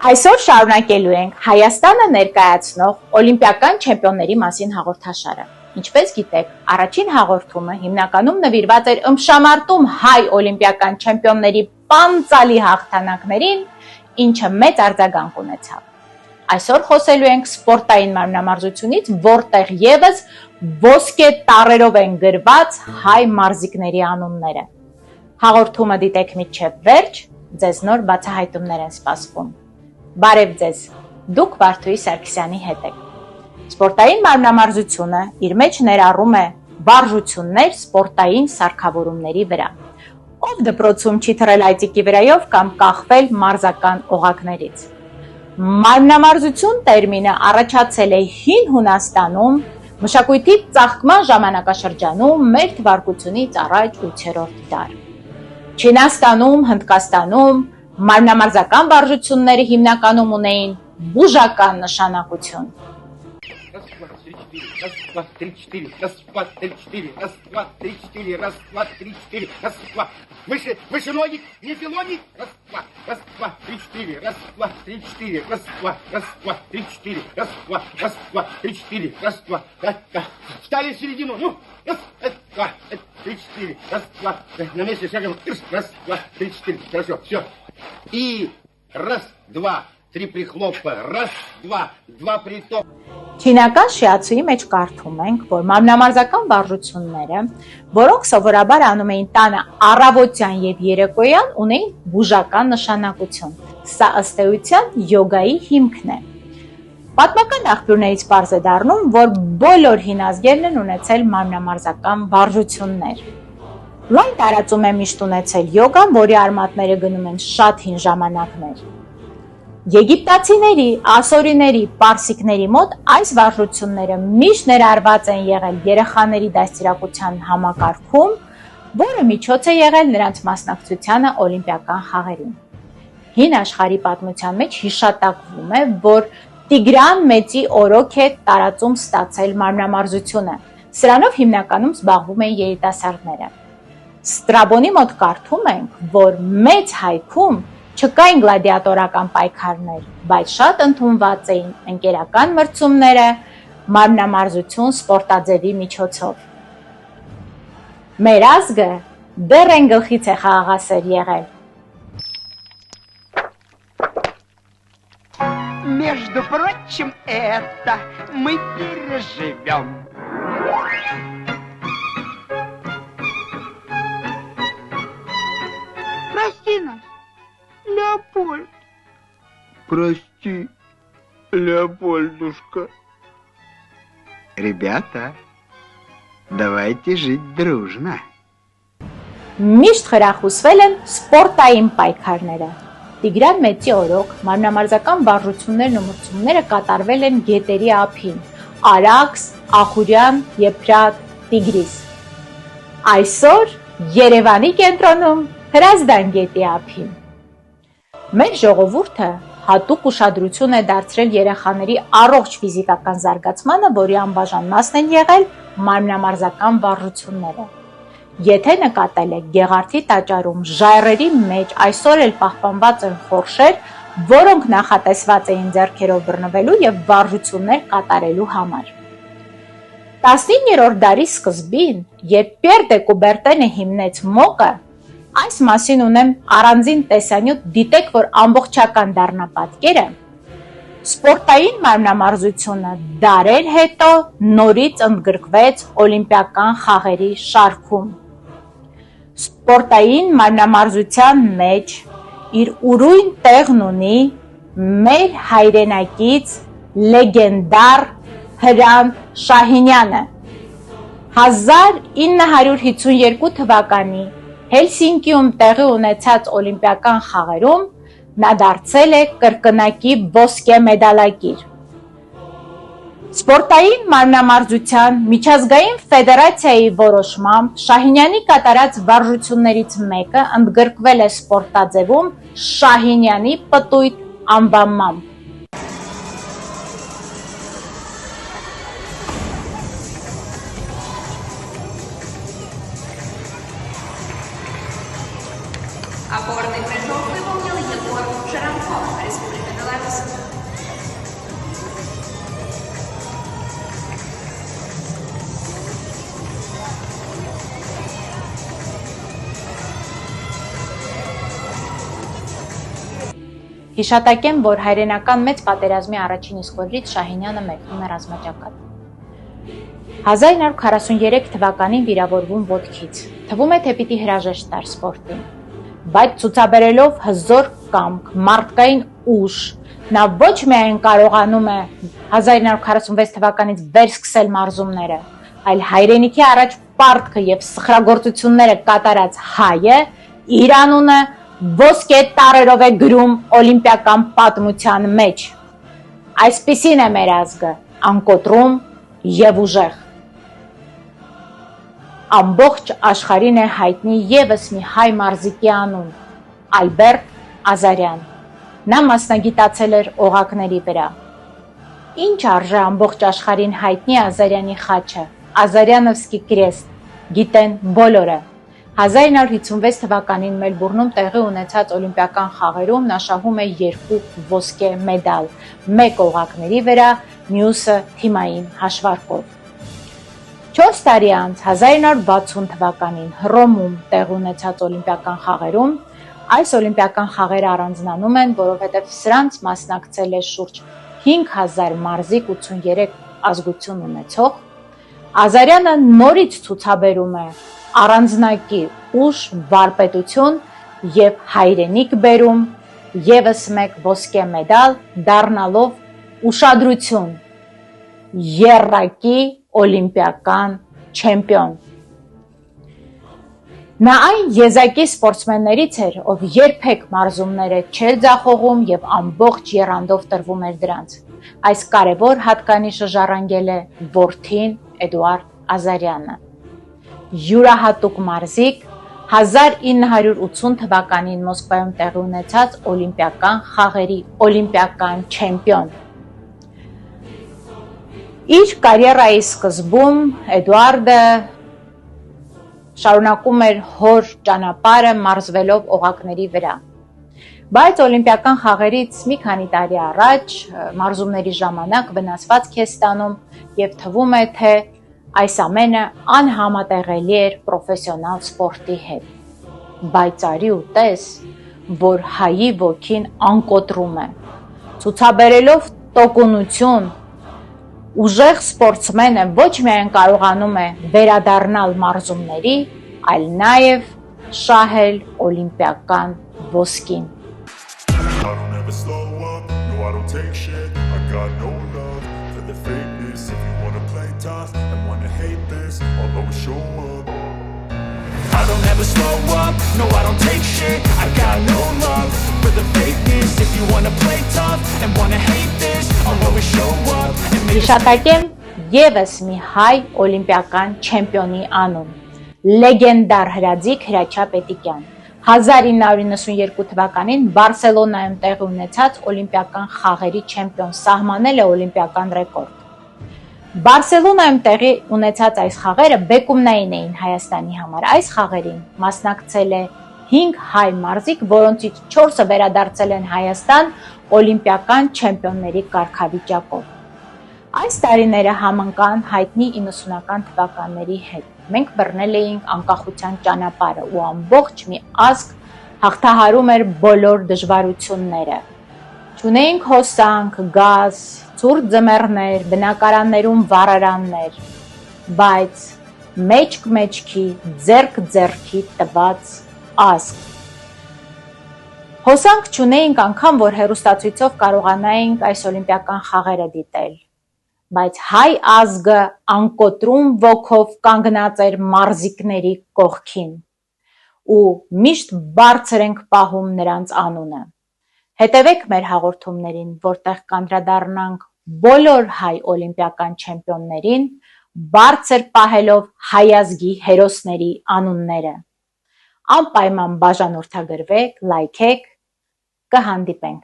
Այսօր շարունակելու ենք Հայաստանը ներկայացնող օլիմպիական չեմպիոնների մասին հաղորդաշարը։ Ինչպես գիտեք, առաջին հաղորդումը հիմնականում նվիրված էր ըմբշամարտում հայ օլիմպիական չեմպիոնների պանծալի հաղթանակներին, ինչը մեծ արձագանք ունեցավ։ Այսօր խոսելու ենք սպորտային մարմնամարզությունից, որտեղ ևս ոսկե տառերով են գրված հայ մարզիկների անունները։ Հաղորդումը դիտեք մինչև վերջ, ձեզ նոր բացահայտումներ են սպասվում։ Բարև ձեզ, դուք Վարդուհի Սարգսյանի հետ եք։ Սպորտային մարմնամարզությունը իր մեջ ներառում է վարժություններ սպորտային սարքավորումների վրա։ Ով դպրոցում չի թռել այծիկի վրայով կամ կախվել մարզական օղակներից։ Մարմնամարզություն տերմինը առաջացել է հին Հունաստանում, մշակույթի ծաղկման ժամանակաշրջանում մեր թվարկությունից առաջ 8-րդ դար։ Չինաստանում, Հնդկաստանում մարմնամարզական վարժությունները հիմնականում ունեին բուժական նշանակություն։ Раз, два, три, четыре, раз, два, три, четыре, раз, два, три, четыре, раз, два, три, четыре, раз, два. Выше ноги, не филони, раз, два, три, четыре, раз, два, три, четыре, раз, два, три, четыре, раз, два, три, четыре, раз, два. Встали в середину, ну, раз, два, три, четыре, раз, два. На месте шагом, раз, два, три, четыре, хорошо, все. И раз, два, три прихлопа, раз, два притопа. Չինական շիացուի մեջ կարդում ենք, որ մարմնամարզական վարժությունները, որոնք սովորաբար անում էին տանը առավոտյան եւ երեկոյան, ունեին բուժական նշանակություն։ Սա ըստ էության յոգայի հիմքն է։ Պատմական աղբյուրներից պարզ է դառնում, որ բոլոր հին ազգերն են ունեցել մարմնամարզական վարժություններ։ Լայն տարածում է միշտ ունեցել յոգան, որի արմատները գնում են շատ հին ժամանակներ։ Եգիպտացիների, ասորիների, պարսիկների մոտ այս վարժությունները միշտ ներառված են եղել երեխաների դաստիարակության համակարգում, որը միջոց է եղել նրանց մասնակցությանը օլիմպիական խաղերին։ Հին աշխարհի պատմության մեջ հիշատակվում է, որ Տիգրան Մեծի օրոք է տարածում ստացել մարմնամարզությունը։ Սրանով հիմնականում զբաղվում են երիտասարդները։ Ստրաբոնի մոտ կարդում ենք, որ մեծ հայքում չկային գլադիատորական պայքարներ, բայց շատ ընդունված էին ընկերական մրցումները մարմնամարզություն սպորտաձևի միջոցով։ Մեր ազգը դեռ են գլխից է խաղաղասեր եղել։ Между прочим, это мы переживем. Прости нас, Леопольд. Прости, Леопольдушка. Ребята, давайте жить дружно. Միշտ խրախուսվել են սպորտային պայքարները։ Տիգրան Մեծի օրոք մարմնամարզական վարժություններն ու մրցումները կատարվել են գետերի ափին՝ Արաքս, Ախուրյան, Եփրատ, Տիգրիս։ Այսօր Երևանի կենտրոնում Հրազդան գետի ափին։ Մեր ժողովուրդը հատուկ ուշադրություն է դարձրել երեխաների առողջ ֆիզիկական զարգացմանը, որի անբաժան մասն են եղել մարմնամարզական վարժությունները։ Եթե նկատել եք Գեղարդի տաճարում ժայռերի մեջ այսօր էլ պահպանված են խորշեր, որոնք նախատեսված էին ձեռքերով բռնվելու եւ վարժություններ կատարելու համար։ 19-րդ դարի սկզբին, երբ Պիեր դե Կուբերտենը հիմնեց ՄՕԿ-ը, այս մասին ունեմ առանձին տեսանյութ, դիտեք, որ ամբողջական դառնա պատկերը, սպորտային մարմնամարզությունը դարեր հետո նորից ընդգրկվեց օլիմպիական խաղերի շարքում։ Սպորտային մարմնամարզության մեջ իր ուրույն տեղն ունի մեր հայրենակից լեգենդար Հրանտ Շահինյանը։ 1952 թվականի Հելսինկիում տեղի ունեցած օլիմպիական խաղերում նա դարձել է կրկնակի ոսկե մեդալակիր։ Սպորտային մարմնամարզության միջազգային ֆեդերացիայի որոշմամբ Շահինյանի կատարած վարժություններից մեկը ընդգրկվել է սպորտաձևում Շահինյանի պտույտ անվանմամբ։ Опорный прыжок выполнил Егор Шаранков, Республика Беларусь. Հիշատակեմ, որ հայրենական մեծ պատերազմի առաջին իսկ օրերից Շահինյանը մեկնում է ռազմաճակատ։ 1943 թվականին վիրավորվում ոտքից, թվում է թե պիտի հրաժեշտ տար սպորտին, բայց ցուցաբերելով հզոր կամք, մարդկային ուժ, նա ոչ միայն կարողանում է 1946 թվականից վերսկսել մարզումները, այլ հայրենիքի առաջ պարտքը եւ սխրագործությունները կատարած հայը իր անունը ոսկե տառերով է գրում օլիմպիական պատմության մեջ։ Այսպիսին է մեր ազգը, անկոտրում եւ ուժեղ։ Ամբողջ աշխարհին է հայտնի եւս մի հայ մարզիկի անուն՝ Ալբերտ Ազարյան։ Նա մասնագիտացել էր օղակների վրա։ Ինչ արժե ամբողջ աշխարհին հայտնի Ազարյանի խաչը, Ազարյանովսկի կրեստ, գիտեն բոլորը։ 1956 թվականին Մելբուրնում տեղի ունեցած օլիմպիական խաղերում նա շահում է 2 ոսկե մեդալ, 1 օղակների վրա, մյուսը թիմային հաշվարկով։ 4 տարի անց 1960 թվականին Հռոմում տեղի ունեցած օլիմպիական խաղերում այս օլիմպիական խաղերը առանձնանում են, որովհետև սրանց մասնակցել է շուրջ 5000 մարզիկ 83 ազգություն ունեցող, Ազարյանը նորից ցուցաբերում է առանձնակի ուժ, վարպետություն եւ հայրենիք բերում եւս մեկ ոսկե մեդալ, դառնալով ուշադրություն եռակի օլիմպիական չեմպիոն։ Նա այն եզակի սպորտսմեններից էր, ով երբեք մարզումները չէր ձախողում եւ ամբողջ եռանդով տրվում էր դրանց։ Այս կարևոր հատկանիշը ժառանգել է որդին Էդուարդ Ազարյանը։ Յուրահատուկ մարզիկ 1980 թվականին Մոսկվայում տեղի ունեցած օլիմպիական խաղերի օլիմպիական չեմպիոն։ Իր կարիերայի սկզբում Էդուարդը շարունակում էր հոր ճանապարհը մարզվելով օղակների վրա։ Բայց օլիմպիական խաղերից մի քանի տարի առաջ մարզումների ժամանակ վնասվածք է ստանում եւ թվում է, թե այս ամենը անհամատեղելի էր պրոֆեսիոնալ սպորտի հետ։ Բայց արի ու տես, որ հայի ոգին անկոտրում է։ Ցուցաբերելով տոկունություն, ուժեղ սպորտսմենը ոչ միայն կարողանում է վերադառնալ մարզումների, այլ նաև շահել օլիմպիական ոսկին։ I don't ever slow up, no I don't take shit. I got no love for the fakeness. If you wanna play tough and wanna hate this, I'll always show up. I don't ever slow up, no I don't take shit. I got no love for the fakeness. If you wanna play tough and wanna hate this, I'll always show up and make Հիշատակեմ եւս մի հայ օլիմպիական չեմպիոնի անուն՝ լեգենդար հրաձիգ Հրաչյա Պետիկյան։ 1992 թվականին Բարսելոնայում տեղի ունեցած օլիմպիական խաղերի չեմպիոն սահմանել է օլիմպիական ռեկորդ։ Բարսելոնայում տեղի ունեցած այս խաղերը բեկումնային էին Հայաստանի համար։ Այս խաղերին մասնակցել է 5 հայ մարզիկ, որոնցից 4-ը վերադարձել են Հայաստան օլիմպիական չեմպիոնների կարգավիճակով։ Այս տարիները համընկան հայտնի 90-ական թվականների հետ։ Մենք բռնել էինք անկախության ճանապարհը ու ամբողջ մի ազգ հաղթահարում էր բոլոր դժվարությունները։ Չունեինք հոսանք, գազ, ցուրտ ձմեռներ, բնակարաններում վառարաններ, բայց մեջք-մեջքի, ձեռք-ձեռքի տված ազգ։ Հոսանք չունեինք անգամ, որ հեռուստացույցով կարողանայինք այս օլիմպիական խաղերը դիտել, բայց հայ ազգը անկոտրում ոգով կանգնած էր մարզիկների կողքին ու միշտ բարձր ենք պահում նրանց անունը։ Հետևեք մեր հաղորդումներին, որտեղ կանդրադառնանք բոլոր հայ օլիմպիական չեմպիոններին, բարձր պահելով հայ ազգի հերոսների անունները։ Անպայման բաժանորդագրվեք, լայքեք, կհանդիպենք։